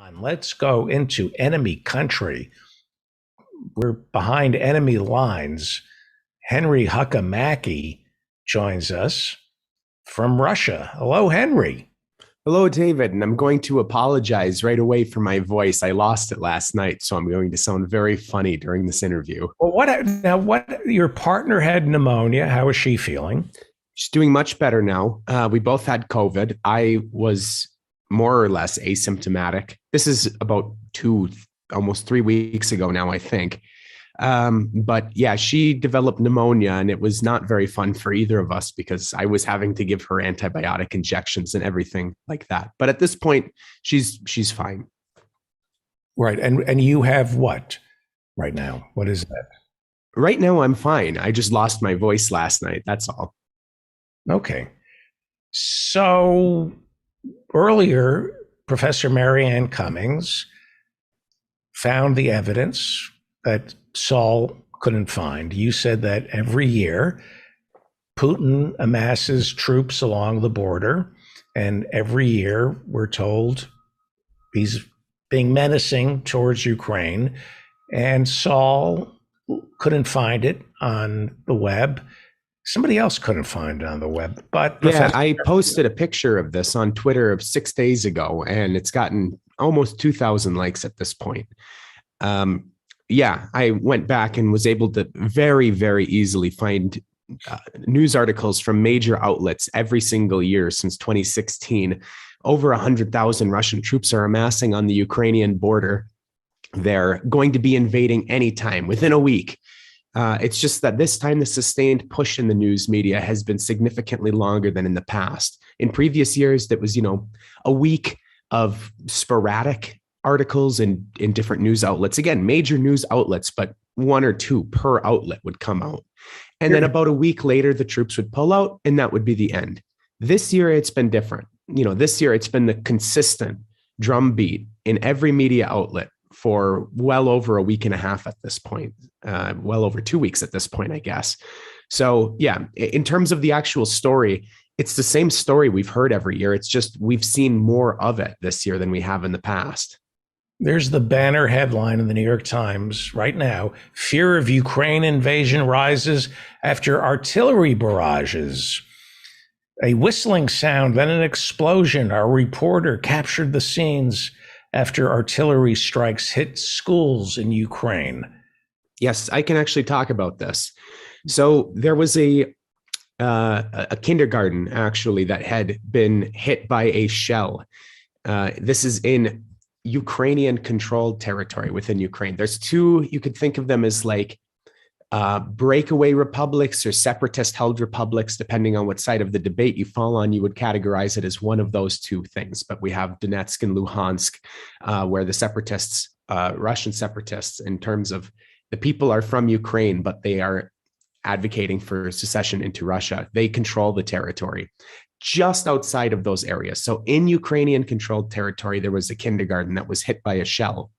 on. Let's go into enemy country. We're behind enemy lines. Henry Huckamaki joins us from Russia. Hello, Henry. Hello, David, and I'm going to apologize right away for my voice. I lost it last night, so I'm going to sound very funny during this interview. Well, what your partner had pneumonia. How is she feeling? She's doing much better now. We both had COVID. I was more or less asymptomatic. This is about almost 3 weeks ago now, I think. But yeah, she developed pneumonia and it was not very fun for either of us because I was having to give her antibiotic injections and everything like that. But at this point, she's fine. Right. And you have what right now? What is that? Right now, I'm fine. I just lost my voice last night. That's all. Okay. So earlier, Professor Marianne Cummings found the evidence that Saul couldn't find. You said that every year Putin amasses troops along the border, and every year we're told he's being menacing towards Ukraine, and Saul couldn't find it on the web. Somebody else couldn't find it on the web, but yeah, I posted a picture of this on Twitter of 6 days ago, and it's gotten almost 2,000 likes at this point. Yeah, I went back and was able to very, very easily find news articles from major outlets every single year since 2016. Over 100,000 Russian troops are amassing on the Ukrainian border. They're going to be invading anytime within a week. It's just that this time the sustained push in the news media has been significantly longer than in the past. In previous years, that was, a week of sporadic articles in different news outlets. Again, major news outlets, but one or two per outlet would come out. And then about a week later, the troops would pull out and that would be the end. This year, it's been different. This year, it's been the consistent drumbeat in every media outlet for well over a week and a half at this point, well over 2 weeks at this point, I guess. So yeah, in terms of the actual story, it's the same story we've heard every year. It's just we've seen more of it this year than we have in the past. There's the banner headline in the New York Times right now. Fear of Ukraine invasion rises after artillery barrages. A whistling sound, then an explosion. Our reporter captured the scenes after artillery strikes hit schools in Ukraine. Yes, I can actually talk about this. So there was a kindergarten actually that had been hit by a shell. This is in Ukrainian controlled territory within Ukraine. There's two, you could think of them as like breakaway republics or separatist held republics, depending on what side of the debate you fall on. You would categorize it as one of those two things. But we have Donetsk and Luhansk, where the separatists, Russian separatists, in terms of the people are from Ukraine, but they are advocating for secession into Russia. They control the territory just outside of those areas. So in Ukrainian controlled territory, there was a kindergarten that was hit by a shell.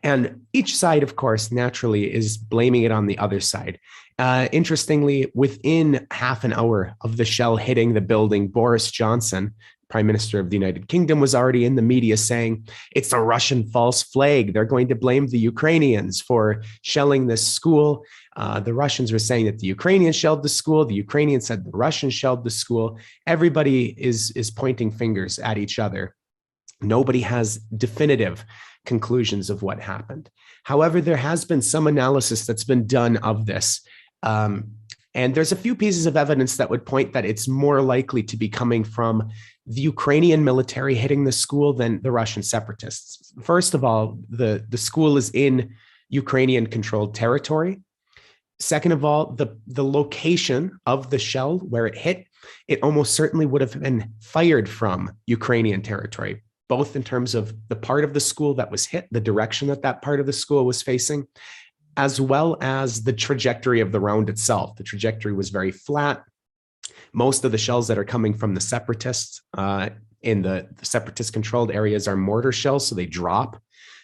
And each side, of course, naturally is blaming it on the other side. Interestingly, within half an hour of the shell hitting the building, Boris Johnson, Prime Minister of the United Kingdom, was already in the media saying, it's a Russian false flag. They're going to blame the Ukrainians for shelling this school. The Russians were saying that the Ukrainians shelled the school. The Ukrainians said the Russians shelled the school. Everybody is pointing fingers at each other. Nobody has definitive conclusions of what happened. However, there has been some analysis that's been done of this. And there's a few pieces of evidence that would point that it's more likely to be coming from the Ukrainian military hitting the school than the Russian separatists. First of all, the school is in Ukrainian controlled territory. Second of all, the location of the shell where it hit, it almost certainly would have been fired from Ukrainian territory, both in terms of the part of the school that was hit, the direction that that part of the school was facing, as well as the trajectory of the round itself. The trajectory was very flat. Most of the shells that are coming from the separatists in the separatist controlled areas are mortar shells, so they drop.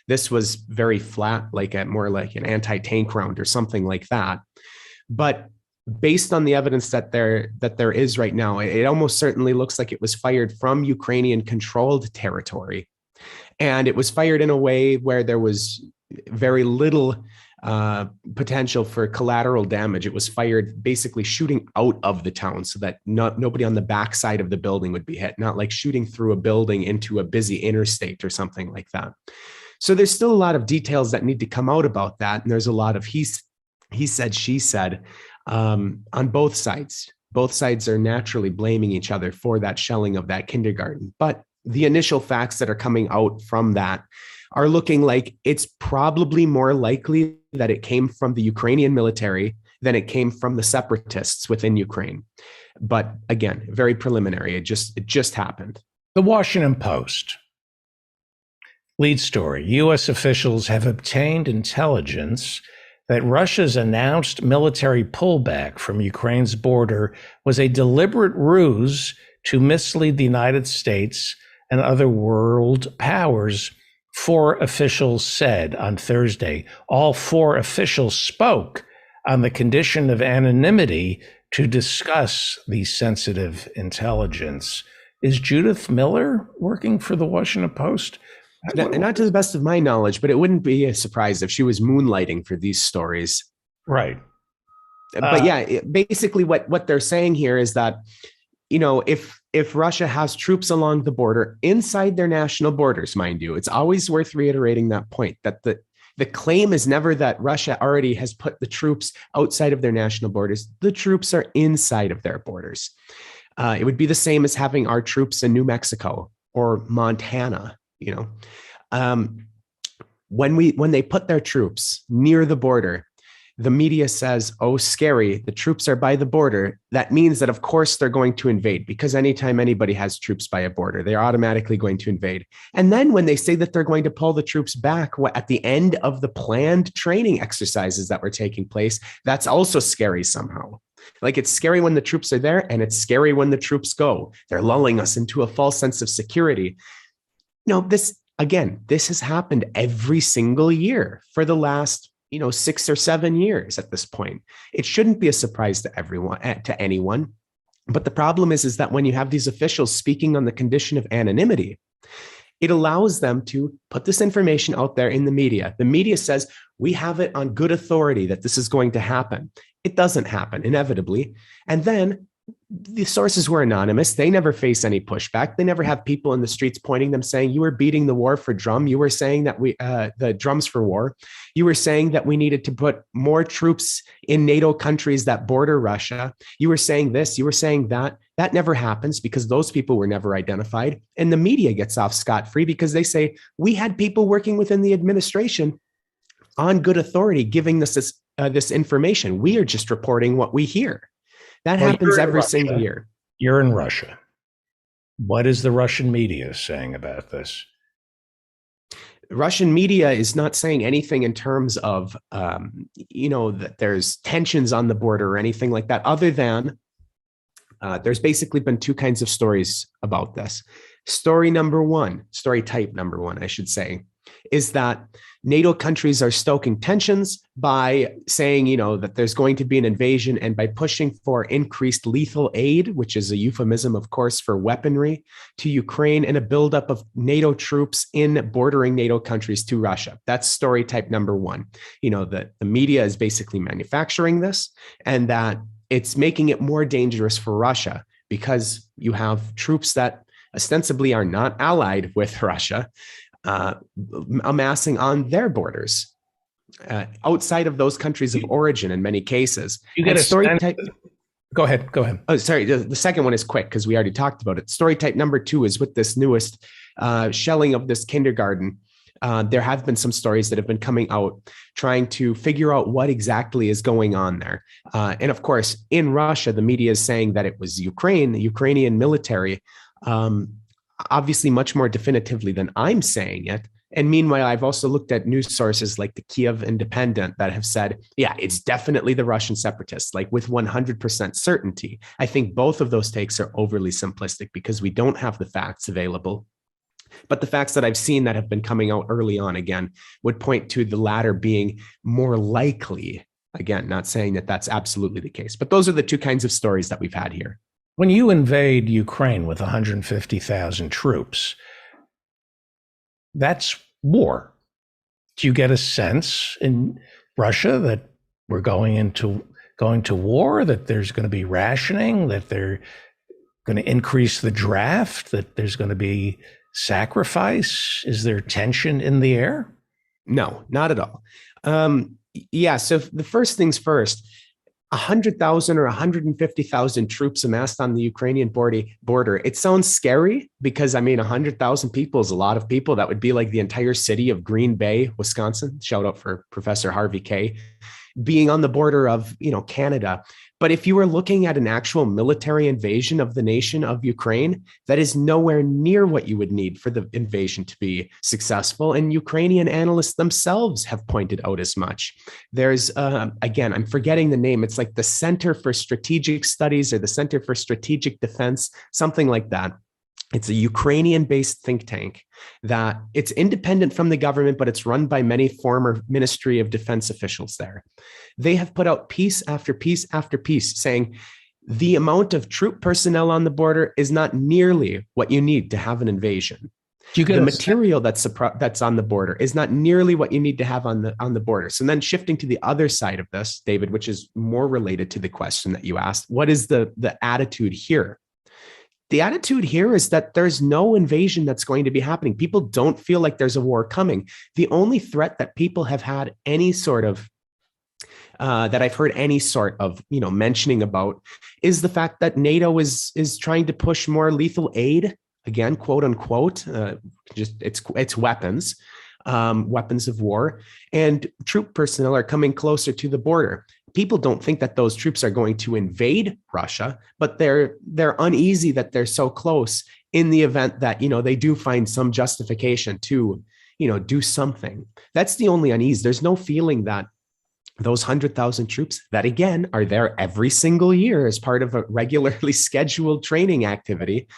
This was very flat, more like an anti-tank round or something like that. But based on the evidence that there is right now, it almost certainly looks like it was fired from Ukrainian controlled territory. And it was fired in a way where there was very little potential for collateral damage. It was fired basically shooting out of the town so that nobody on the backside of the building would be hit, not like shooting through a building into a busy interstate or something like that. So there's still a lot of details that need to come out about that. And there's a lot of he said, she said on both sides. Both sides are naturally blaming each other for that shelling of that kindergarten. But the initial facts that are coming out from that are looking like it's probably more likely that it came from the Ukrainian military than it came from the separatists within Ukraine. But again, very preliminary. It just happened. The Washington Post. Lead story. U.S. officials have obtained intelligence that Russia's announced military pullback from Ukraine's border was a deliberate ruse to mislead the United States and other world powers, 4 officials said on Thursday. All 4 officials spoke on the condition of anonymity to discuss the sensitive intelligence. Is Judith Miller working for the Washington Post? Not to the best of my knowledge, but it wouldn't be a surprise if she was moonlighting for these stories. Right. But yeah, basically what they're saying here is that, you know, if Russia has troops along the border, inside their national borders, mind you, it's always worth reiterating that point, that the claim is never that Russia already has put the troops outside of their national borders. The troops are inside of their borders. It would be the same as having our troops in New Mexico or Montana. You know, when they put their troops near the border, the media says, oh, scary, the troops are by the border. That means that, of course, they're going to invade, because anytime anybody has troops by a border, they're automatically going to invade. And then when they say that they're going to pull the troops back at the end of the planned training exercises that were taking place, that's also scary somehow. Like, it's scary when the troops are there, and it's scary when the troops go. They're lulling us into a false sense of security. No, this has happened every single year for the last, 6 or 7 years at this point. It shouldn't be a surprise to anyone. But the problem is that when you have these officials speaking on the condition of anonymity, it allows them to put this information out there in the media. The media says, we have it on good authority that this is going to happen. It doesn't happen, inevitably. And then the sources were anonymous. They never face any pushback. They never have people in the streets pointing them saying, you were beating the war for drum. You were saying that the drums for war. You were saying that we needed to put more troops in NATO countries that border Russia. You were saying this, you were saying that. That never happens because those people were never identified. And the media gets off scot-free because they say, we had people working within the administration on good authority giving us this information. We are just reporting what we hear. That happens every single year. You're in Russia. What is the Russian media saying about this? Russian media is not saying anything in terms of, that there's tensions on the border or anything like that, other than there's basically been 2 kinds of stories about this. Story type number one, I should say, is that NATO countries are stoking tensions by saying, that there's going to be an invasion, and by pushing for increased lethal aid, which is a euphemism, of course, for weaponry to Ukraine, and a buildup of NATO troops in bordering NATO countries to Russia. That's story type number one. That the media is basically manufacturing this, and that it's making it more dangerous for Russia because you have troops that ostensibly are not allied with Russia amassing on their borders outside of those countries of origin in many cases. You get a story type. Go ahead. Oh, sorry. The second one is quick because we already talked about it. Story type number 2 is with this newest shelling of this kindergarten. There have been some stories that have been coming out trying to figure out what exactly is going on there. And of course, in Russia, the media is saying that it was Ukraine, the Ukrainian military, obviously much more definitively than I'm saying it. And meanwhile, I've also looked at news sources like the Kiev Independent that have said, yeah, it's definitely the Russian separatists, like with 100% certainty. I think both of those takes are overly simplistic because we don't have the facts available. But the facts that I've seen that have been coming out early on, again, would point to the latter being more likely. Again, not saying that that's absolutely the case, but those are the 2 kinds of stories that we've had here. When you invade Ukraine with 150,000 troops, that's war. Do you get a sense in Russia that we're going to war, that there's going to be rationing, that they're going to increase the draft, that there's going to be sacrifice? Is there tension in the air? No, not at all. Yeah. So the first things first, 100,000 or 150,000 troops amassed on the Ukrainian border. It sounds scary because, I mean, 100,000 people is a lot of people. That would be like the entire city of Green Bay, Wisconsin. Shout out for Professor Harvey Kaye, being on the border of, Canada. But if you were looking at an actual military invasion of the nation of Ukraine, that is nowhere near what you would need for the invasion to be successful. And Ukrainian analysts themselves have pointed out as much. There's, again, I'm forgetting the name. It's like the Center for Strategic Studies or the Center for Strategic Defense, something like that. It's a Ukrainian-based think tank that it's independent from the government, but it's run by many former Ministry of Defense officials there. They have put out piece after piece after piece saying the amount of troop personnel on the border is not nearly what you need to have an invasion. The material that's on the border is not nearly what you need to have on the border. So then shifting to the other side of this, David, which is more related to the question that you asked, what is the attitude here? The attitude here is that there's no invasion that's going to be happening. People don't feel like there's a war coming. The only threat that people have had any sort of that I've heard any sort of mentioning about is the fact that NATO is trying to push more lethal aid, again, quote unquote, just it's weapons, weapons of war, and troop personnel are coming closer to the border. People don't think that those troops are going to invade Russia, but they're uneasy that they're so close in the event that, they do find some justification to, do something. That's the only unease. There's no feeling that those 100,000 troops that, again, are there every single year as part of a regularly scheduled training activity.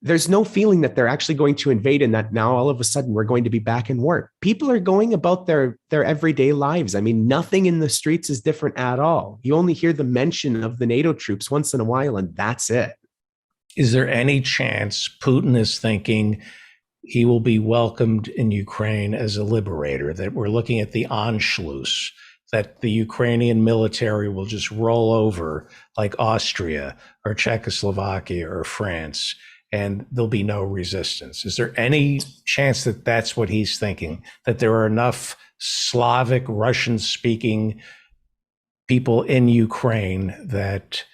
There's no feeling that they're actually going to invade and that now all of a sudden we're going to be back in war. People are going about their everyday lives. I mean, nothing in the streets is different at all. You only hear the mention of the NATO troops once in a while, and that's it. Is there any chance Putin is thinking he will be welcomed in Ukraine as a liberator, that we're looking at the Anschluss, that the Ukrainian military will just roll over like Austria or Czechoslovakia or France, and there'll be no resistance? Is there any chance that that's what he's thinking, that there are enough Slavic, Russian-speaking people in Ukraine that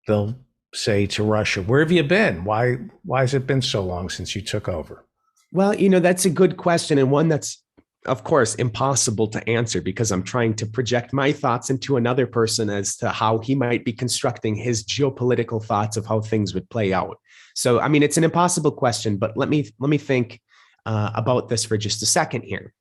they'll say to Russia, where have you been? Why has it been so long since you took over? Well, that's a good question, and one that's, of course, impossible to answer because I'm trying to project my thoughts into another person as to how he might be constructing his geopolitical thoughts of how things would play out. So, I mean, it's an impossible question, but let me think about this for just a second here.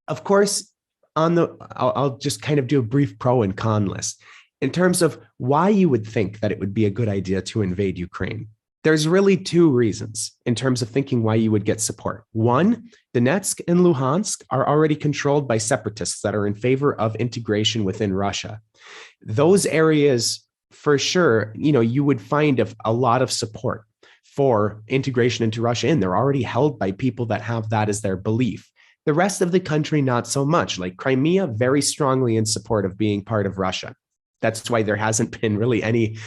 Of course, I'll just kind of do a brief pro and con list in terms of why you would think that it would be a good idea to invade Ukraine. There's really two reasons in terms of thinking why you would get support. One, Donetsk and Luhansk are already controlled by separatists that are in favor of integration within Russia. Those areas, for sure, you would find a lot of support for integration into Russia, and they're already held by people that have that as their belief. The rest of the country, not so much. Like Crimea, very strongly in support of being part of Russia. That's why there hasn't been really any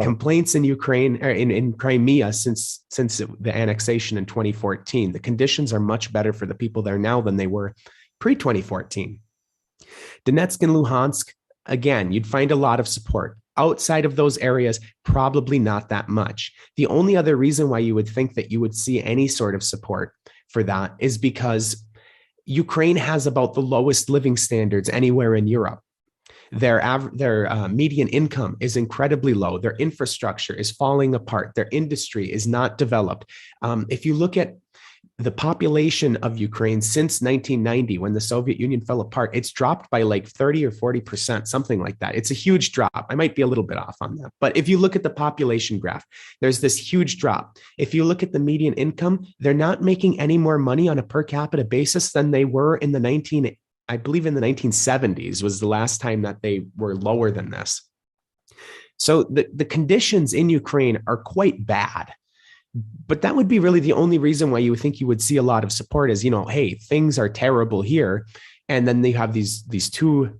complaints in Ukraine or in Crimea since the annexation in 2014. The conditions are much better for the people there now than they were pre-2014. Donetsk and Luhansk, again, you'd find a lot of support. Outside of those areas, probably not that much. The only other reason why you would think that you would see any sort of support for that is because Ukraine has about the lowest living standards anywhere in Europe. Their median income is incredibly low. Their infrastructure is falling apart. Their industry is not developed. If you look at the population of Ukraine since 1990, when the Soviet Union fell apart, it's dropped by like 30 or 40%, something like that. It's a huge drop. I might be a little bit off on that. But if you look at the population graph, there's this huge drop. If you look at the median income, they're not making any more money on a per capita basis than they were in I believe in the 1970s was the last time that they were lower than this. So the conditions in Ukraine are quite bad. But that would be really the only reason why you would think you would see a lot of support is, hey, things are terrible here. And then they have these two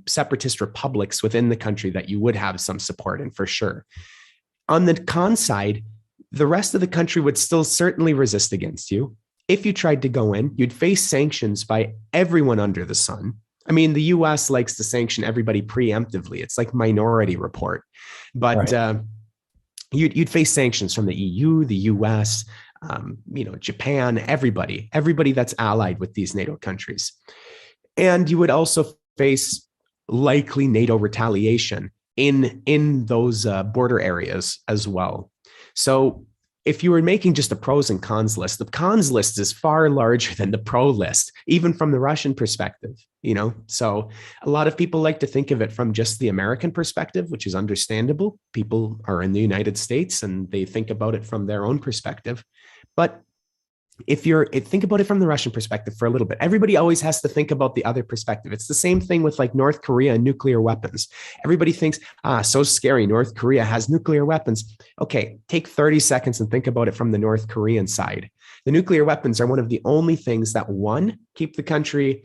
separatist republics within the country that you would have some support in for sure. On the con side, the rest of the country would still certainly resist against you. If you tried to go in, you'd face sanctions by everyone under the sun. I mean, the US likes to sanction everybody preemptively. It's like Minority Report. But right. You'd face sanctions from the EU, the US, Japan, everybody that's allied with these NATO countries. And you would also face likely NATO retaliation in those border areas as well. So if you were making just a pros and cons list, the cons list is far larger than the pro list, even from the Russian perspective, So a lot of people like to think of it from just the American perspective, which is understandable. People are in the United States and they think about it from their own perspective. But think about it from the Russian perspective for a little bit. Everybody always has to think about the other perspective. It's the same thing with like North Korea and nuclear weapons. Everybody thinks, so scary. North Korea has nuclear weapons. Okay, take 30 seconds and think about it from the North Korean side. The nuclear weapons are one of the only things that, one, keep the country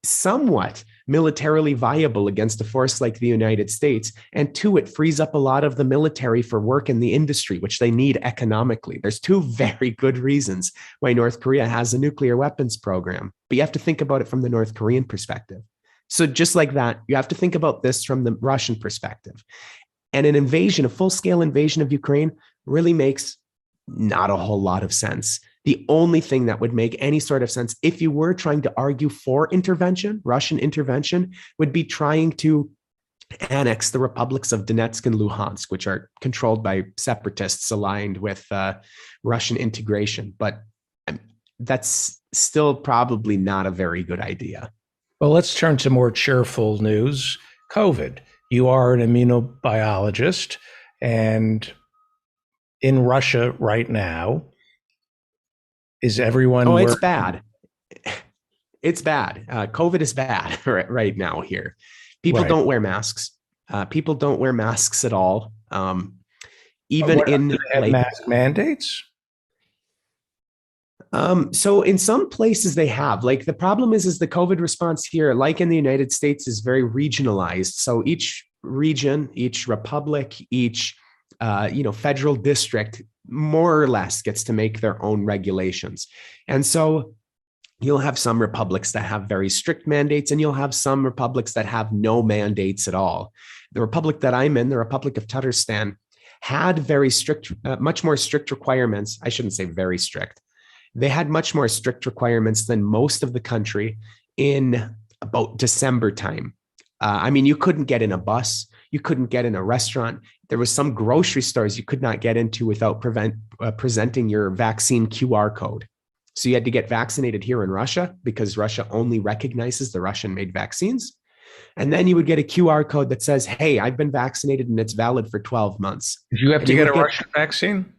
somewhat militarily viable against a force like the United States. And two, it frees up a lot of the military for work in the industry, which they need economically. There's two very good reasons why North Korea has a nuclear weapons program, but you have to think about it from the North Korean perspective. So just like that, you have to think about this from the Russian perspective. And an invasion, a full-scale invasion of Ukraine really makes not a whole lot of sense. The only thing that would make any sort of sense, if you were trying to argue for intervention, Russian intervention, would be trying to annex the republics of Donetsk and Luhansk, which are controlled by separatists aligned with Russian integration. But that's still probably not a very good idea. Well, let's turn to more cheerful news. COVID. You are an immunobiologist, and in Russia right now, is everyone? Oh, it's bad. It's bad. COVID is bad right now here. People don't wear masks. People don't wear masks at all. Even in mask mandates. So in some places they have, like, the problem is the COVID response here, like in the United States, is very regionalized. So each region, each republic, each federal district more or less gets to make their own regulations. And so you'll have some republics that have very strict mandates, and you'll have some republics that have no mandates at all. The republic that I'm in, the Republic of Tatarstan, had very strict, much more strict requirements. I shouldn't say very strict. They had much more strict requirements than most of the country in about December time. You couldn't get in a bus. You couldn't get in a restaurant. There was some grocery stores you could not get into without presenting your vaccine QR code. So you had to get vaccinated here in Russia because Russia only recognizes the Russian-made vaccines. And then you would get a QR code that says, hey, I've been vaccinated and it's valid for 12 months. Did you have to get a Russian vaccine?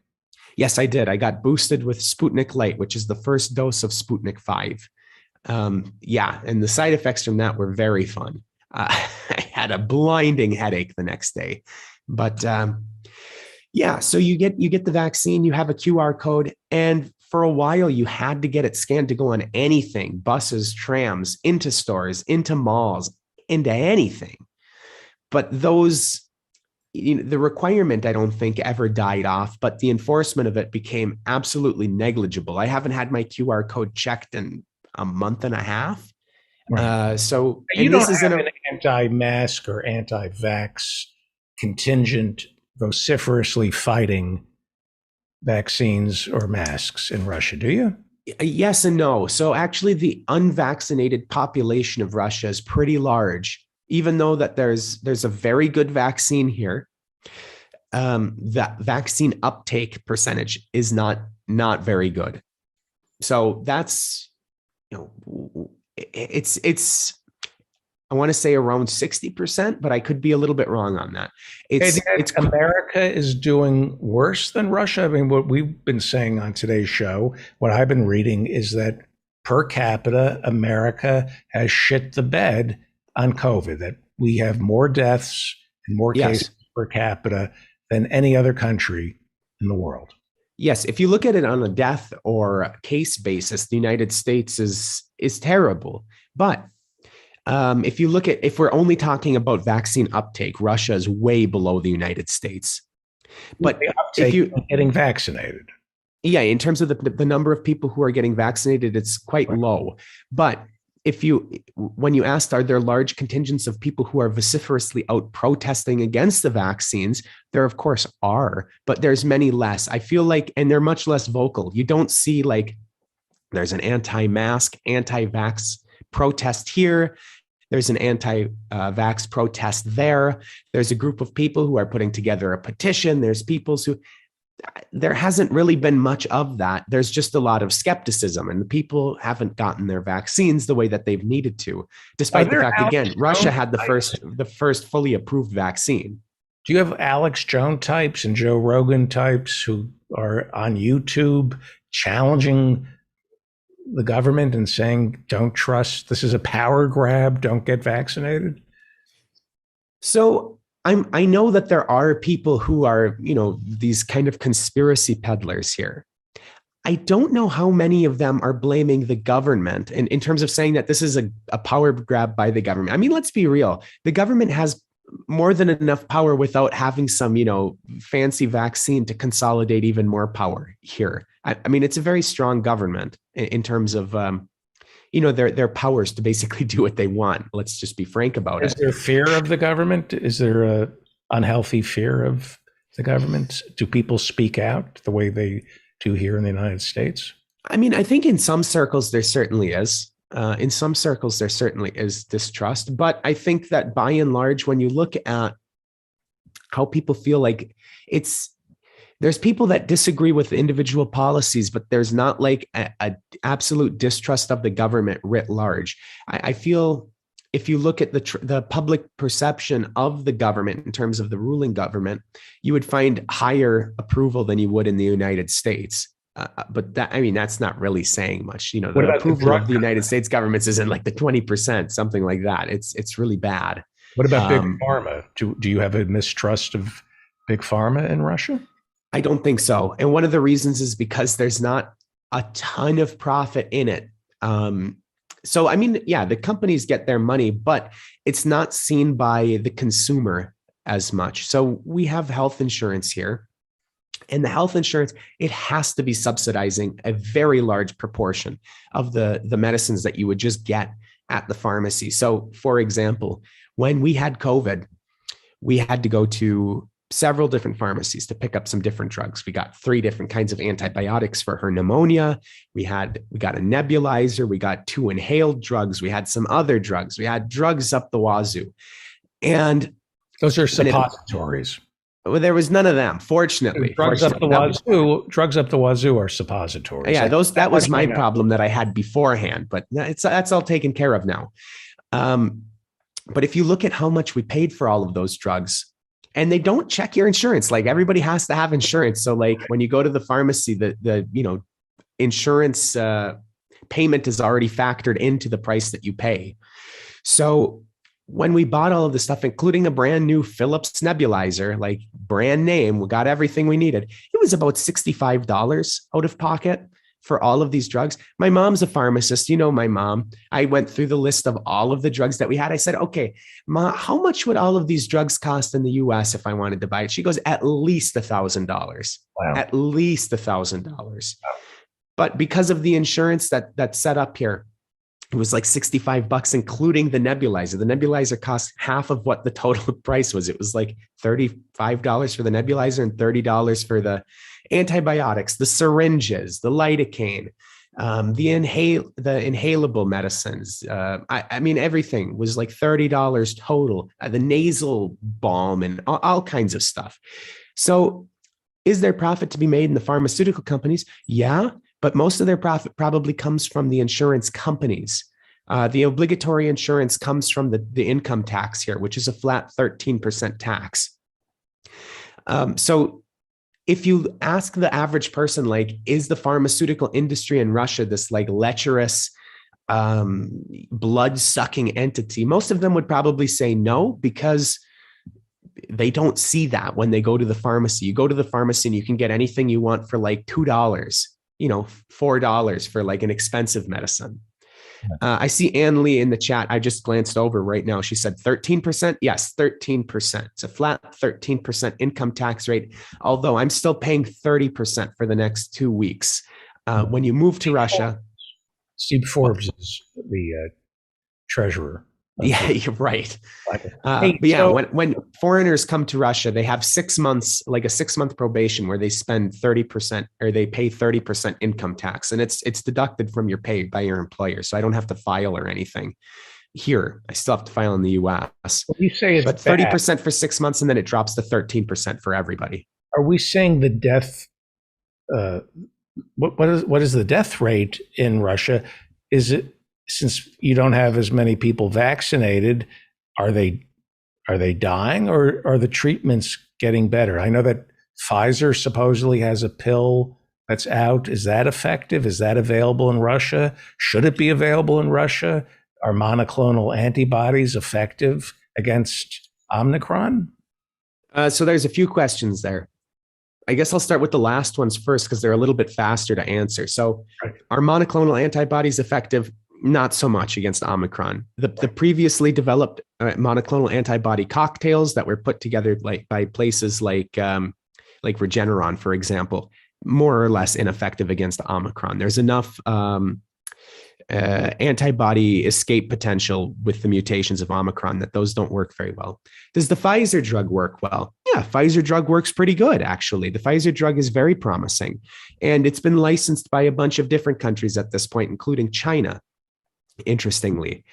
Yes, I did. I got boosted with Sputnik Light, which is the first dose of Sputnik 5. And the side effects from that were very fun. I had a blinding headache the next day, but so you get the vaccine, you have a QR code, and for a while you had to get it scanned to go on anything, buses, trams, into stores, into malls, into anything. But those, the requirement, I don't think, ever died off, but the enforcement of it became absolutely negligible. I haven't had my QR code checked in a month and a half. Right. So you don't have an anti-mask or anti-vax contingent vociferously fighting vaccines or masks in Russia, do you? Yes and no. So actually, the unvaccinated population of Russia is pretty large, even though that there's a very good vaccine here. That vaccine uptake percentage is not very good. So that's, it's I want to say around 60%, but I could be a little bit wrong on that. It's America is doing worse than Russia. I mean, what we've been saying on today's show, what I've been reading is that per capita, America has shit the bed on COVID, that we have more deaths and more cases per capita than any other country in the world. Yes, if you look at it on a death or case basis, the United States is terrible. But if we're only talking about vaccine uptake, Russia is way below the United States. But The if uptake you, of getting vaccinated. yeah, in terms of the number of people who are getting vaccinated, it's quite Right. low. But when you asked, are there large contingents of people who are vociferously out protesting against the vaccines? There, of course, are, but there's many less. I feel like, and they're much less vocal. You don't see like there's an anti-mask, anti-vax protest here. There's an anti-vax protest there. There's a group of people who are putting together a petition. There's people who, there hasn't really been much of that. There's just a lot of skepticism, and the people haven't gotten their vaccines the way that they've needed to, despite the fact, again, Russia had the first fully approved vaccine. Do you have Alex Jones types and Joe Rogan types who are on YouTube challenging the government and saying, don't trust, this is a power grab, don't get vaccinated? So I know that there are people who are, these kind of conspiracy peddlers here. I don't know how many of them are blaming the government in terms of saying that this is a power grab by the government. I mean, let's be real. The government has more than enough power without having some, fancy vaccine to consolidate even more power here. I mean, it's a very strong government in terms of, their powers to basically do what they want. Let's just be frank about it. Is there fear of the government? Is there a unhealthy fear of the government? Do people speak out the way they do here in the United States? I mean, I think in some circles there certainly is. In some circles there certainly is distrust. But I think that by and large, when you look at how people feel, like there's people that disagree with individual policies, but there's not like a absolute distrust of the government writ large. I feel if you look at the public perception of the government in terms of the ruling government, you would find higher approval than you would in the United States. But that's not really saying much. The approval of the United States governments is in like the 20%, something like that. It's really bad. What about big pharma? Do you have a mistrust of big pharma in Russia? I don't think so. And one of the reasons is because there's not a ton of profit in it. So, I mean, yeah, the companies get their money, but it's not seen by the consumer as much. So we have health insurance here. And the health insurance, it has to be subsidizing a very large proportion of the medicines that you would just get at the pharmacy. So, for example, when we had COVID, we had to go to several different pharmacies to pick up some different drugs. We got 3 different kinds of antibiotics for her pneumonia. We got a nebulizer. We got 2 inhaled drugs. We had some other drugs. We had drugs up the wazoo. And those are suppositories. Well, there was none of them, fortunately. Drugs up the wazoo are suppositories. Yeah, that was my problem that I had beforehand, but that's all taken care of now. But if you look at how much we paid for all of those drugs, and they don't check your insurance, like everybody has to have insurance. So like when you go to the pharmacy, the insurance payment is already factored into the price that you pay. So when we bought all of this stuff, including a brand new Philips nebulizer, like brand name, we got everything we needed. It was about $65 out of pocket for all of these drugs. My mom's a pharmacist. My mom. I went through the list of all of the drugs that we had. I said, okay, Ma, how much would all of these drugs cost in the US if I wanted to buy it? She goes, at least $1,000. Wow. At least $1,000. Wow. But because of the insurance that's set up here, it was like $65, including the nebulizer. The nebulizer cost half of what the total price was. It was like $35 for the nebulizer and $30 for the antibiotics, the syringes, the lidocaine, the inhalable medicines. I mean, everything was like $30 total. The nasal balm and all kinds of stuff. So, is there profit to be made in the pharmaceutical companies? Yeah. But most of their profit probably comes from the insurance companies. The obligatory insurance comes from the income tax here, which is a flat 13% tax. So if you ask the average person, like, is the pharmaceutical industry in Russia this like lecherous, blood-sucking entity? Most of them would probably say no, because they don't see that when they go to the pharmacy. You go to the pharmacy and you can get anything you want for like $2, $4 for like an expensive medicine. I see Ann Lee in the chat. I just glanced over right now. She said 13%. Yes, 13%. It's a flat 13% income tax rate, although I'm still paying 30% for the next 2 weeks. When you move to Russia. Steve Forbes is the treasurer. Yeah, you're right. Hey, but yeah, when foreigners come to Russia, they have 6 months, like a 6-month probation where they spend 30% or they pay 30% income tax. And it's deducted from your pay by your employer. So I don't have to file or anything here. I still have to file in the US. You say it's but 30% for 6 months, and then it drops to 13% for everybody. Are we saying the death, what is the death rate in Russia? Is it, since you don't have as many people vaccinated, are they dying, or are the treatments getting better? I know that Pfizer supposedly has a pill that's out. Is that effective? Is that available in Russia? Should it be available in Russia? Are monoclonal antibodies effective against Omicron? So there's a few questions there. I guess I'll start with the last ones first because they're a little bit faster to answer. So are monoclonal antibodies effective? Not so much against Omicron. The previously developed monoclonal antibody cocktails that were put together by places like Regeneron, for example, more or less ineffective against Omicron. There's enough antibody escape potential with the mutations of Omicron that those don't work very well. Does the Pfizer drug work well? Yeah, Pfizer drug works pretty good, actually. The Pfizer drug is very promising, and it's been licensed by a bunch of different countries at this point, including China. Interestingly,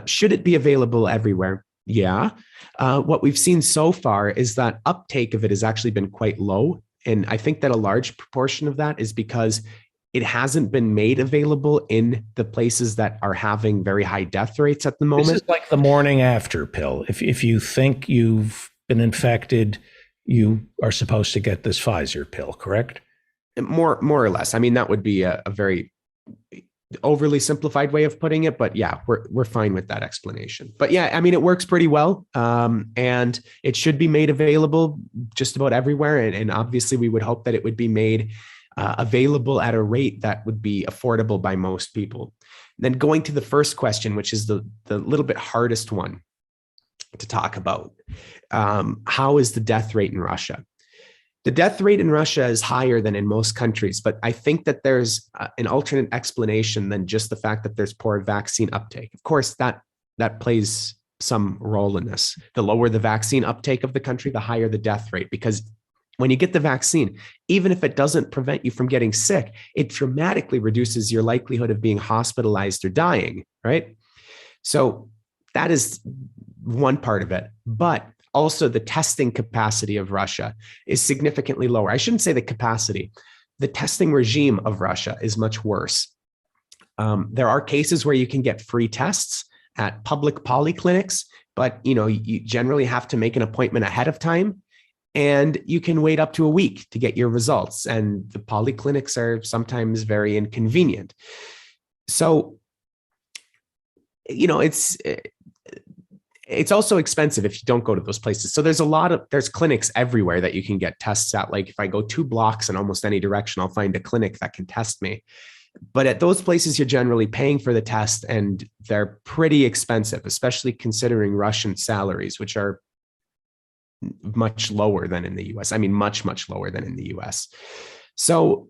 should it be available everywhere? Yeah. What we've seen so far is that uptake of it has actually been quite low. And I think that a large proportion of that is because it hasn't been made available in the places that are having very high death rates at the moment. This is like the morning after pill. If you think you've been infected, you are supposed to get this Pfizer pill, correct? More or less. I mean, that would be a very overly simplified way of putting it, but yeah, we're fine with that explanation. But yeah, I mean, it works pretty well, and it should be made available just about everywhere. And obviously, we would hope that it would be made available at a rate that would be affordable by most people. Then going to the first question, which is the little bit hardest one to talk about, how is the death rate in Russia? The death rate in Russia is higher than in most countries, but I think that there's an alternate explanation than just the fact that there's poor vaccine uptake. Of course, that plays some role in this. The lower the vaccine uptake of the country, the higher the death rate, because when you get the vaccine, even if it doesn't prevent you from getting sick, it dramatically reduces your likelihood of being hospitalized or dying, right? So that is one part of it. But also, the testing capacity of Russia is significantly lower. I shouldn't say the capacity. The testing regime of Russia is much worse. There are cases where you can get free tests at public polyclinics, but you generally have to make an appointment ahead of time, and you can wait up to a week to get your results. And the polyclinics are sometimes very inconvenient. So, it's also expensive if you don't go to those places. So there's clinics everywhere that you can get tests at. Like if I go 2 blocks in almost any direction, I'll find a clinic that can test me. But at those places, you're generally paying for the test, and they're pretty expensive, especially considering Russian salaries, which are much lower than in the US. I mean, much, much lower than in the US. So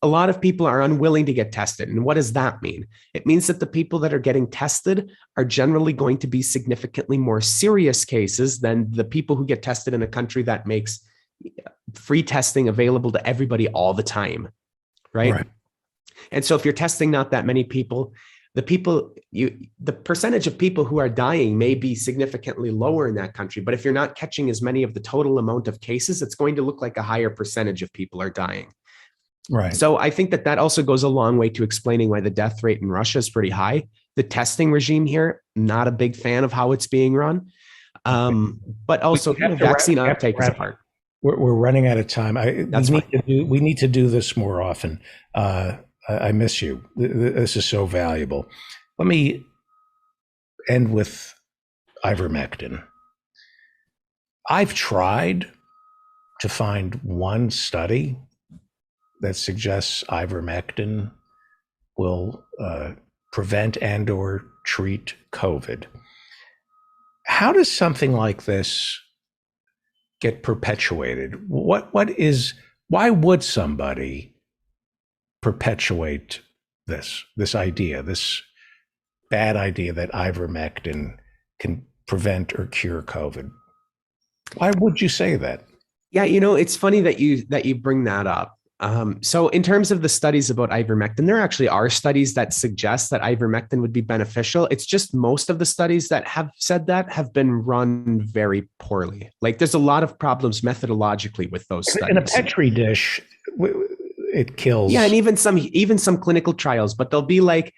a lot of people are unwilling to get tested. And what does that mean? It means that the people that are getting tested are generally going to be significantly more serious cases than the people who get tested in a country that makes free testing available to everybody all the time, right? And so if you're testing not that many people, the percentage of people who are dying may be significantly lower in that country. But if you're not catching as many of the total amount of cases, it's going to look like a higher percentage of people are dying. Right. So I think that also goes a long way to explaining why the death rate in Russia is pretty high. The testing regime here, not a big fan of how it's being run. But also vaccine uptake is a part. We're running out of time. We need to do this more often. I miss you. This is so valuable. Let me end with ivermectin. I've tried to find one study that suggests ivermectin will prevent and or treat COVID. How does something like this get perpetuated? Why would somebody perpetuate this idea, this bad idea that ivermectin can prevent or cure COVID? Why would you say that? Yeah, it's funny that you bring that up. So in terms of the studies about ivermectin, there actually are studies that suggest that ivermectin would be beneficial. It's just most of the studies that have said that have been run very poorly. Like there's a lot of problems methodologically with those studies. In a Petri dish, it kills. Yeah, and even some clinical trials, but they'll be like,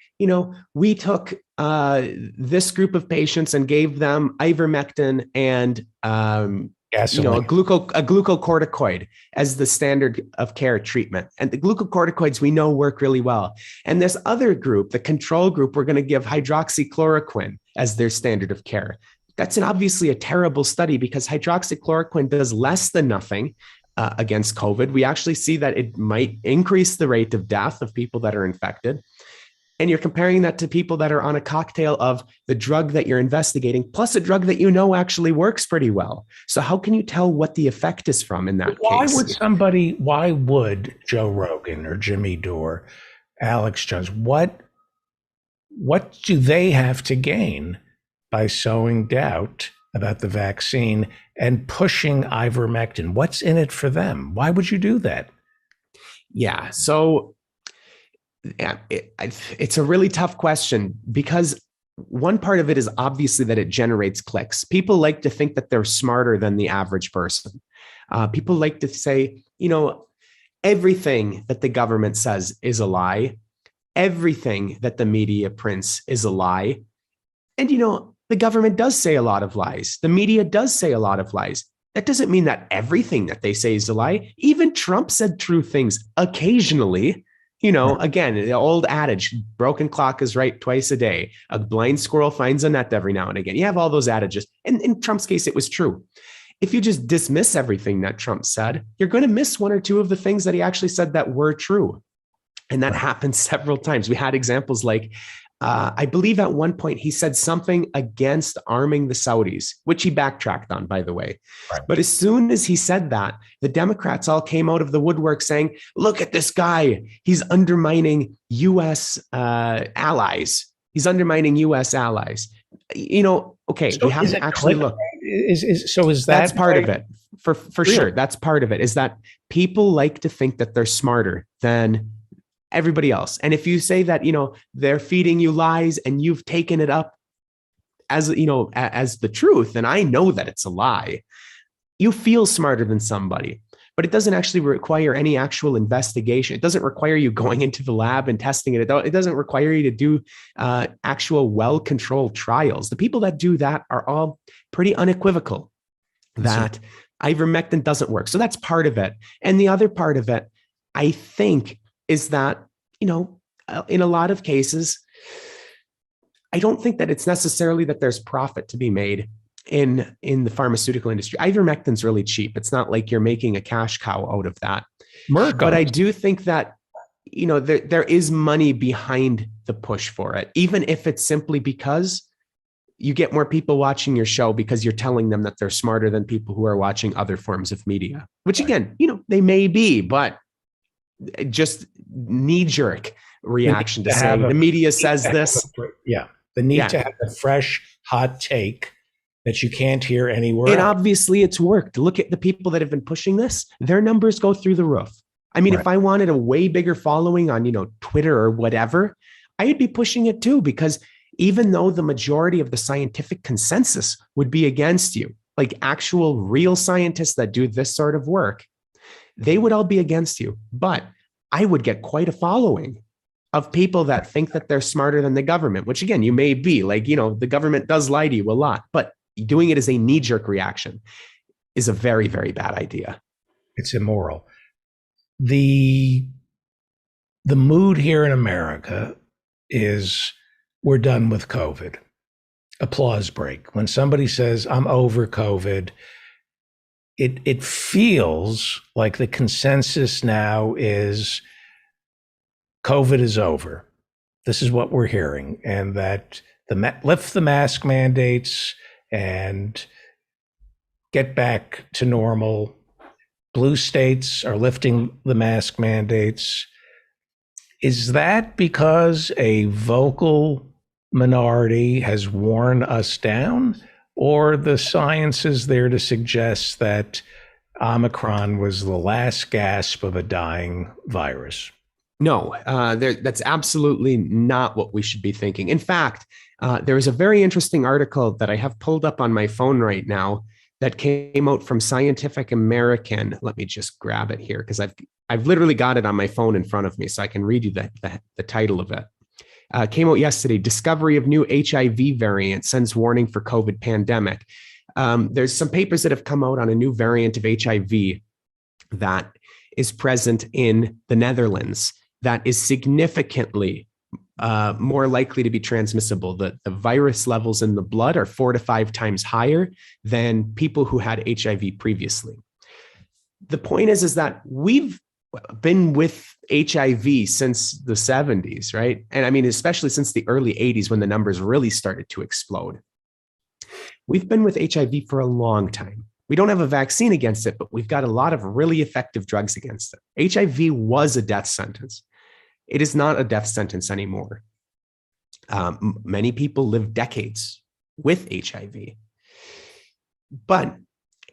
we took this group of patients and gave them ivermectin and a glucocorticoid as the standard of care treatment. And the glucocorticoids we know work really well. And this other group, the control group, we're going to give hydroxychloroquine as their standard of care. That's obviously a terrible study because hydroxychloroquine does less than nothing against COVID. We actually see that it might increase the rate of death of people that are infected. And you're comparing that to people that are on a cocktail of the drug that you're investigating, plus a drug that actually works pretty well. So how can you tell what the effect is from in that case? Why would Joe Rogan or Jimmy Dore, Alex Jones, what do they have to gain by sowing doubt about the vaccine and pushing ivermectin? What's in it for them? Why would you do that? Yeah. So it's a really tough question because one part of it is obviously that it generates clicks. People like to think that they're smarter than the average person. People like to say, everything that the government says is a lie. Everything that the media prints is a lie. And, the government does say a lot of lies. The media does say a lot of lies. That doesn't mean that everything that they say is a lie. Even Trump said true things occasionally. Again, the old adage, broken clock is right twice a day. A blind squirrel finds a nut every now and again. You have all those adages. And in Trump's case, it was true. If you just dismiss everything that Trump said, you're going to miss one or two of the things that he actually said that were true. And that happened several times. We had examples like, I believe at one point he said something against arming the Saudis, which he backtracked on, by the way. Right. But as soon as he said that, the Democrats all came out of the woodwork saying, look at this guy. He's undermining U.S. allies. He's undermining U.S. allies. Okay, so we have to actually look. That's part of it. For sure. That's part of it, is that people like to think that they're smarter than everybody else. And if you say that, they're feeding you lies and you've taken it up as, as the truth, and I know that it's a lie, you feel smarter than somebody, but it doesn't actually require any actual investigation. It doesn't require you going into the lab and testing it. It doesn't require you to do actual well-controlled trials. The people that do that are all pretty unequivocal that ivermectin doesn't work. So that's part of it. And the other part of it, I think, is that, in a lot of cases, I don't think that it's necessarily that there's profit to be made in the pharmaceutical industry. Ivermectin's really cheap. It's not like you're making a cash cow out of that. But I do think that, there is money behind the push for it, even if it's simply because you get more people watching your show because you're telling them that they're smarter than people who are watching other forms of media, which again, they may be, but just knee-jerk reaction to saying the media says this. The need to have a fresh, hot take that you can't hear anywhere. And obviously it's worked. Look at the people that have been pushing this. Their numbers go through the roof. I mean, if I wanted a way bigger following on, Twitter or whatever, I'd be pushing it too, because even though the majority of the scientific consensus would be against you, like actual real scientists that do this sort of work, they would all be against you. But I would get quite a following of people that think that they're smarter than the government, which again, you may be like, the government does lie to you a lot, but doing it as a knee-jerk reaction is a very, very bad idea. It's immoral. The mood here in America is we're done with COVID. Applause break. When somebody says, I'm over COVID, it feels like the consensus now is COVID is over. This is what we're hearing, and that lift the mask mandates and get back to normal. Blue states are lifting the mask mandates. Is that because a vocal minority has worn us down, or the science is there to suggest that Omicron was the last gasp of a dying virus? No, that's absolutely not what we should be thinking. In fact, there is a very interesting article that I have pulled up on my phone right now that came out from Scientific American. Let me just grab it here because I've literally got it on my phone in front of me, so I can read you the title of it. Came out yesterday. Discovery of new HIV variant sends warning for COVID pandemic. There's some papers that have come out on a new variant of HIV that is present in the Netherlands that is significantly more likely to be transmissible. The virus levels in the blood are 4 to 5 times higher than people who had HIV previously. The point is that we've been with HIV since the 70s, right? And I mean, especially since the early 80s when the numbers really started to explode. We've been with HIV for a long time. We don't have a vaccine against it, but we've got a lot of really effective drugs against it. HIV was a death sentence. It is not a death sentence anymore. Many people live decades with HIV. But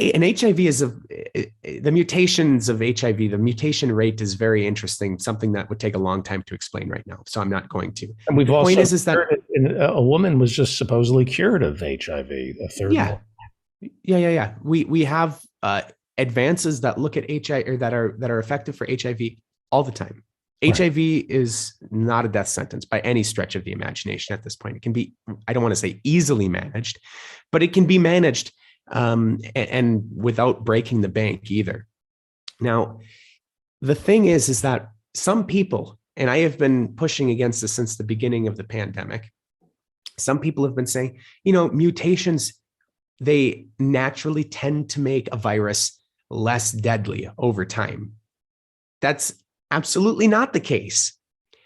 and HIV is the mutations of HIV, the mutation rate is very interesting, something that would take a long time to explain right now. So I'm not going to. And we've the also point is that a woman was just supposedly cured of HIV, a third yeah. one. Yeah. We have advances that look at HIV or that are effective for HIV all the time. Right. HIV is not a death sentence by any stretch of the imagination at this point. It can be, I don't want to say easily managed, but it can be managed and without breaking the bank either. Now, the thing is that some people, and I have been pushing against this since the beginning of the pandemic, some people have been saying, mutations, they naturally tend to make a virus less deadly over time. That's absolutely not the case.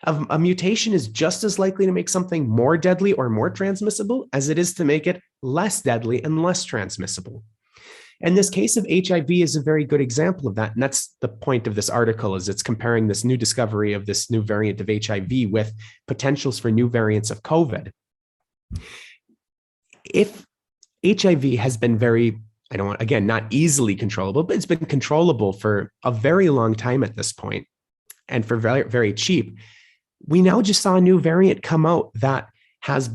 A mutation is just as likely to make something more deadly or more transmissible as it is to make it less deadly and less transmissible. And this case of HIV is a very good example of that. And that's the point of this article, is it's comparing this new discovery of this new variant of HIV with potentials for new variants of COVID. If HIV has been very, not easily controllable, but it's been controllable for a very long time at this point and for very, very cheap. We now just saw a new variant come out that has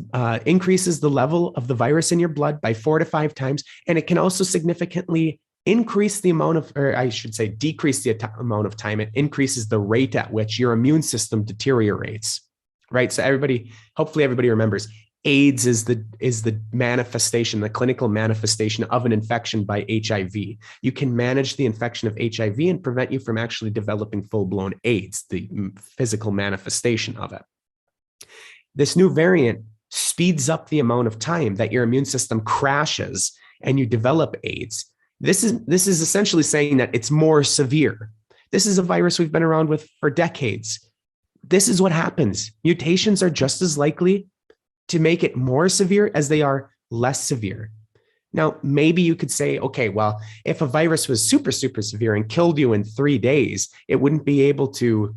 increases the level of the virus in your blood by 4 to 5 times. And it can also significantly increase the amount of, or I should say, decrease the amount of time. It increases the rate at which your immune system deteriorates, right? So hopefully everybody remembers, AIDS is the manifestation, the clinical manifestation of an infection by HIV. You can manage the infection of HIV and prevent you from actually developing full-blown AIDS, the physical manifestation of it. This new variant speeds up the amount of time that your immune system crashes and you develop AIDS. This is essentially saying that it's more severe. This is a virus we've been around with for decades. This is what happens. Mutations are just as likely to make it more severe as they are less severe. Now, maybe you could say, okay, well, if a virus was super, super severe and killed you in 3 days, it wouldn't be able to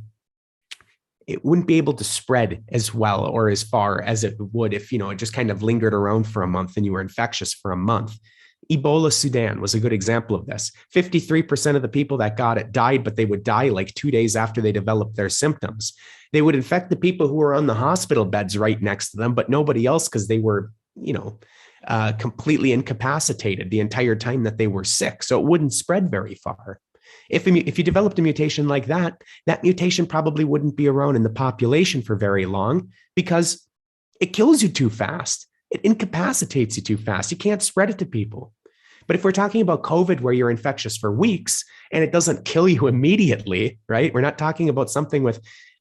spread as well or as far as it would if, it just kind of lingered around for a month and you were infectious for a month. Ebola Sudan was a good example of this. 53% of the people that got it died, but they would die like 2 days after they developed their symptoms. They would infect the people who were on the hospital beds right next to them, but nobody else because they were, completely incapacitated the entire time that they were sick. So it wouldn't spread very far. If you developed a mutation like that, that mutation probably wouldn't be around in the population for very long because it kills you too fast. It incapacitates you too fast. You can't spread it to people. But if we're talking about COVID, where you're infectious for weeks and it doesn't kill you immediately, right? We're not talking about something with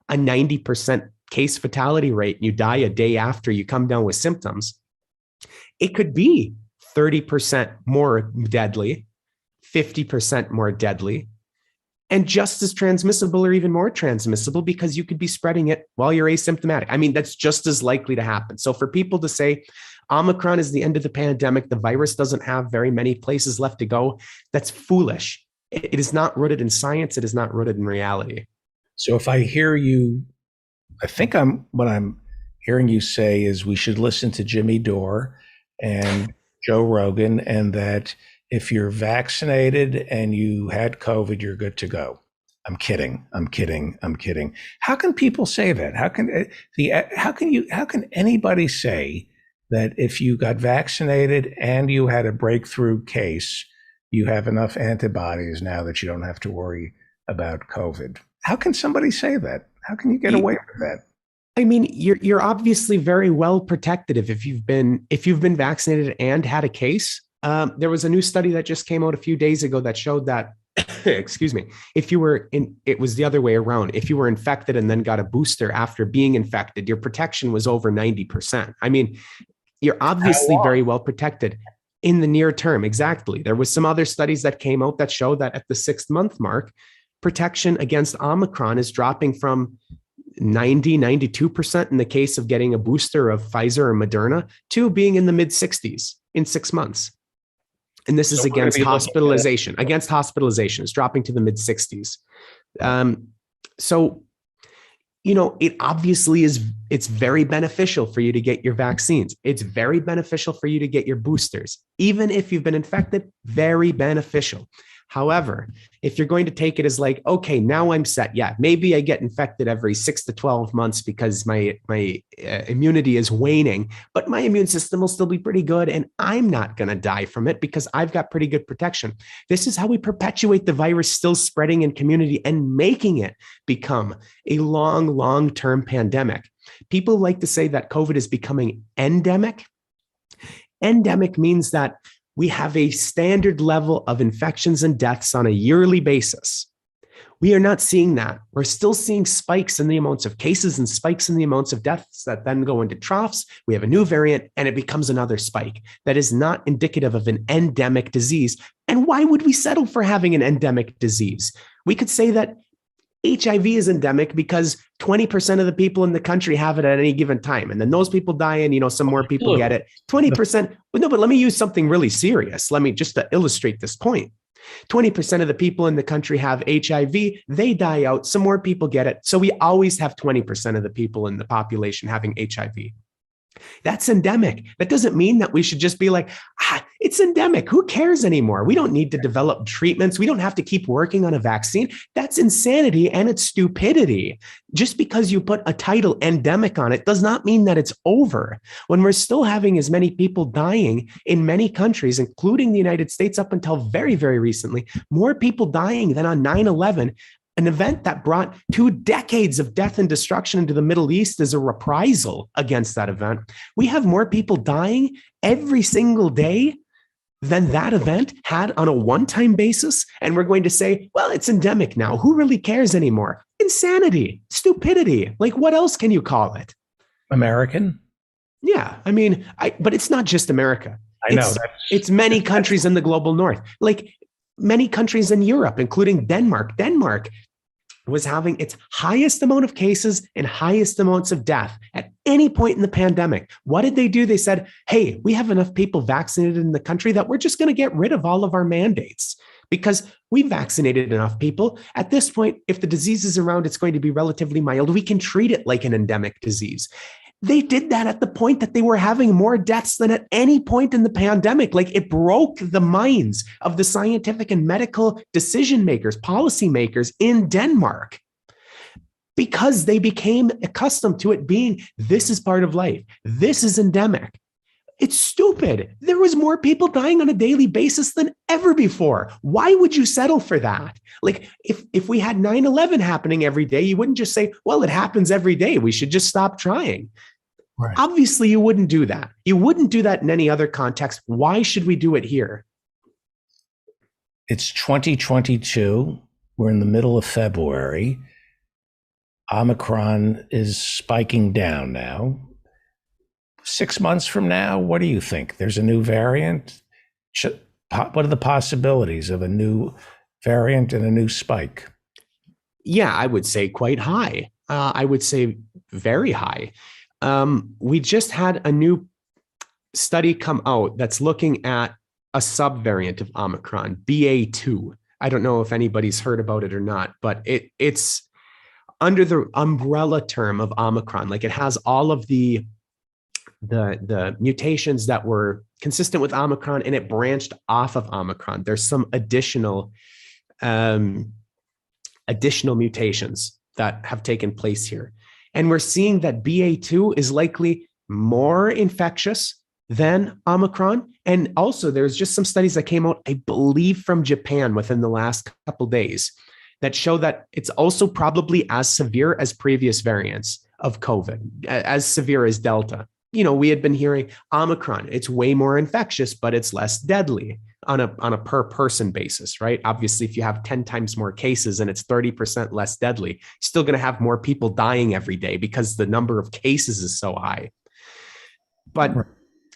a 90% case fatality rate and you die a day after you come down with symptoms. It could be 30% more deadly, 50% more deadly, and just as transmissible or even more transmissible because you could be spreading it while you're asymptomatic. I mean, that's just as likely to happen. So for people to say Omicron is the end of the pandemic, the virus doesn't have very many places left to go, that's foolish. It is not rooted in science. It is not rooted in reality. So if I hear you, I think what I'm hearing you say is we should listen to Jimmy Dore and Joe Rogan, and that if you're vaccinated and you had COVID, you're good to go. I'm kidding. I'm kidding. I'm kidding. How can people say that? How can anybody say that if you got vaccinated and you had a breakthrough case, you have enough antibodies now that you don't have to worry about COVID? How can somebody say that? How can you get away with that? I mean, you're obviously very well protected if you've been vaccinated and had a case. There was a new study that just came out a few days ago that showed that, excuse me, it was the other way around. If you were infected and then got a booster after being infected, your protection was over 90%. I mean, you're obviously very well protected in the near term. Exactly. There was some other studies that came out that show that at the 6-month mark, protection against Omicron is dropping from 92% in the case of getting a booster of Pfizer or Moderna to being in the mid 60s in 6 months. And this is against hospitalization. Against hospitalization, it's dropping to the mid 60s. So, it obviously it's very beneficial for you to get your vaccines. It's very beneficial for you to get your boosters. Even if you've been infected, very beneficial. However, if you're going to take it as like, okay, now I'm set. Yeah, maybe I get infected every 6 to 12 months because my immunity is waning, but my immune system will still be pretty good and I'm not going to die from it because I've got pretty good protection. This is how we perpetuate the virus still spreading in community and making it become a long-term pandemic. People like to say that COVID is becoming endemic. Endemic means that we have a standard level of infections and deaths on a yearly basis. We are not seeing that. We're still seeing spikes in the amounts of cases and spikes in the amounts of deaths that then go into troughs. We have a new variant and it becomes another spike. That is not indicative of an endemic disease. And why would we settle for having an endemic disease? We could say that HIV is endemic because 20% of the people in the country have it at any given time. And then those people die and, some more people get it. 20%. No, but let me use something really serious. Let me just to illustrate this point. 20% of the people in the country have HIV. They die out. Some more people get it. So we always have 20% of the people in the population having HIV. That's endemic. That doesn't mean that we should just be like, it's endemic. Who cares anymore? We don't need to develop treatments. We don't have to keep working on a vaccine. That's insanity and it's stupidity. Just because you put a title endemic on it does not mean that it's over. When we're still having as many people dying in many countries, including the United States up until very, very recently, more people dying than on 9/11, an event that brought 2 decades of death and destruction into the Middle East as a reprisal against that event. We have more people dying every single day than that event had on a one-time basis. And we're going to say, well, it's endemic now. Who really cares anymore? Insanity, stupidity. Like, what else can you call it? American? Yeah. I mean, but it's not just America. I know. It's many countries in the global north. Like, many countries in Europe, including Denmark. Denmark was having its highest amount of cases and highest amounts of death at any point in the pandemic. What did they do? They said, hey, we have enough people vaccinated in the country that we're just going to get rid of all of our mandates because we vaccinated enough people. At this point, if the disease is around, it's going to be relatively mild. We can treat it like an endemic disease. They did that at the point that they were having more deaths than at any point in the pandemic. Like, it broke the minds of the scientific and medical decision makers, policy makers in Denmark, because they became accustomed to it being, this is part of life. This is endemic. It's stupid. There was more people dying on a daily basis than ever before. Why would you settle for that? Like, if we had 9/11 happening every day, you wouldn't just say, well, it happens every day. We should just stop trying. Right. Obviously, you wouldn't do that. You wouldn't do that in any other context. Why should we do it here? It's 2022. We're in the middle of February. Omicron is spiking down now. 6 months from now, what do you think? There's a new variant What are the possibilities of a new variant and a new spike? Yeah, I would say quite high. I would say very high. We just had a new study come out that's looking at a subvariant of Omicron, BA2. I don't know if anybody's heard about it or not, but it's under the umbrella term of Omicron. Like, it has all of the mutations that were consistent with Omicron, and it branched off of Omicron. There's some additional mutations that have taken place here. And we're seeing that BA2 is likely more infectious than Omicron. And also, there's just some studies that came out, I believe, from Japan within the last couple of days that show that it's also probably as severe as previous variants of COVID, as severe as Delta. We had been hearing Omicron, it's way more infectious, but it's less deadly on a per person basis, right? Obviously, if you have 10 times more cases and it's 30% less deadly, you're still going to have more people dying every day because the number of cases is so high. But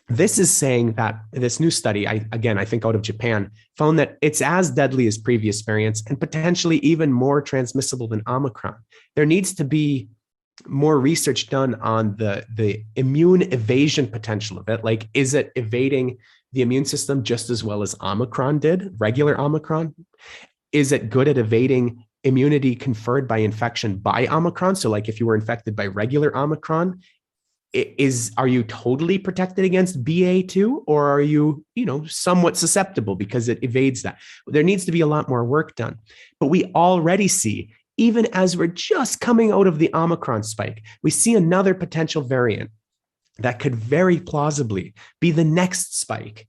this is saying that this new study, I think out of Japan, found that it's as deadly as previous variants and potentially even more transmissible than Omicron. There needs to be more research done on the immune evasion potential of it. Like, is it evading the immune system just as well as Omicron did, regular Omicron? Is it good at evading immunity conferred by infection by Omicron? So like, if you were infected by regular Omicron, are you totally protected against BA2, or are you, somewhat susceptible because it evades that? There needs to be a lot more work done. But we already see, even as we're just coming out of the Omicron spike, we see another potential variant that could very plausibly be the next spike.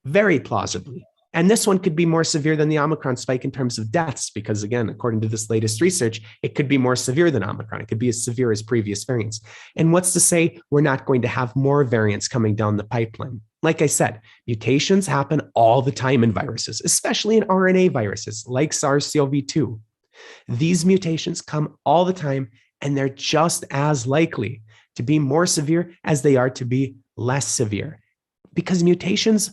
Very plausibly. And this one could be more severe than the Omicron spike in terms of deaths, because again, according to this latest research, it could be more severe than Omicron. It could be as severe as previous variants. And what's to say we're not going to have more variants coming down the pipeline? Like I said, mutations happen all the time in viruses, especially in RNA viruses like SARS-CoV-2. These mutations come all the time, and they're just as likely to be more severe as they are to be less severe, because mutations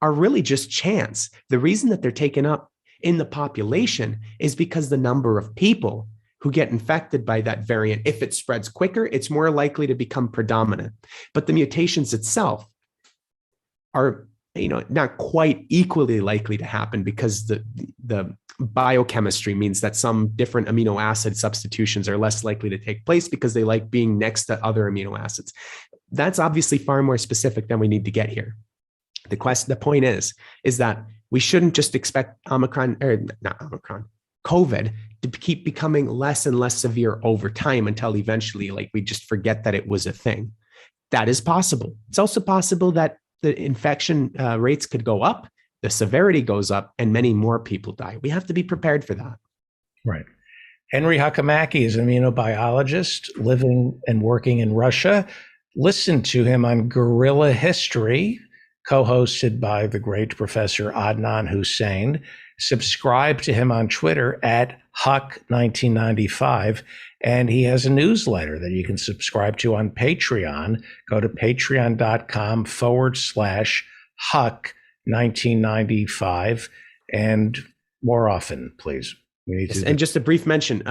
are really just chance. The reason that they're taken up in the population is because the number of people who get infected by that variant, if it spreads quicker, it's more likely to become predominant. But the mutations itself are, not quite equally likely to happen, because the biochemistry means that some different amino acid substitutions are less likely to take place because they like being next to other amino acids. That's obviously far more specific than we need to get here. The point is that we shouldn't just expect COVID to keep becoming less and less severe over time until eventually, we just forget that it was a thing. That is possible. It's also possible that the infection rates could go up, the severity goes up, and many more people die. We have to be prepared for that. Right. Henry Hakamaki is an immunobiologist living and working in Russia. Listen to him on Gorilla History, co-hosted by the great Professor Adnan Hussein. Subscribe to him on Twitter at Huck1995. And he has a newsletter that you can subscribe to on Patreon. Go to patreon.com/Huck1995. And more often, please. And just a brief mention,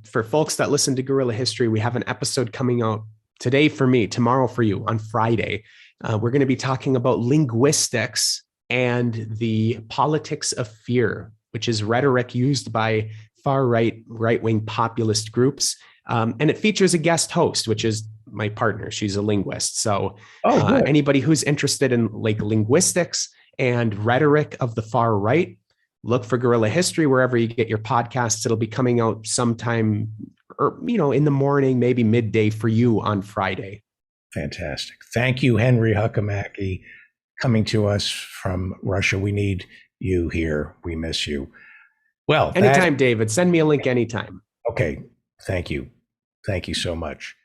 for folks that listen to Gorilla History, we have an episode coming out today for me, tomorrow for you, on Friday. We're going to be talking about linguistics and the politics of fear, which is rhetoric used by right-wing populist groups. And it features a guest host, which is my partner. She's a linguist. So anybody who's interested in linguistics and rhetoric of the far right, look for Gorilla History wherever you get your podcasts. It'll be coming out sometime, in the morning, maybe midday for you on Friday. Fantastic. Thank you, Henry Hakamaki, coming to us from Russia. We need you here. We miss you. Well, anytime, David. Send me a link anytime. Okay. Thank you. Thank you so much.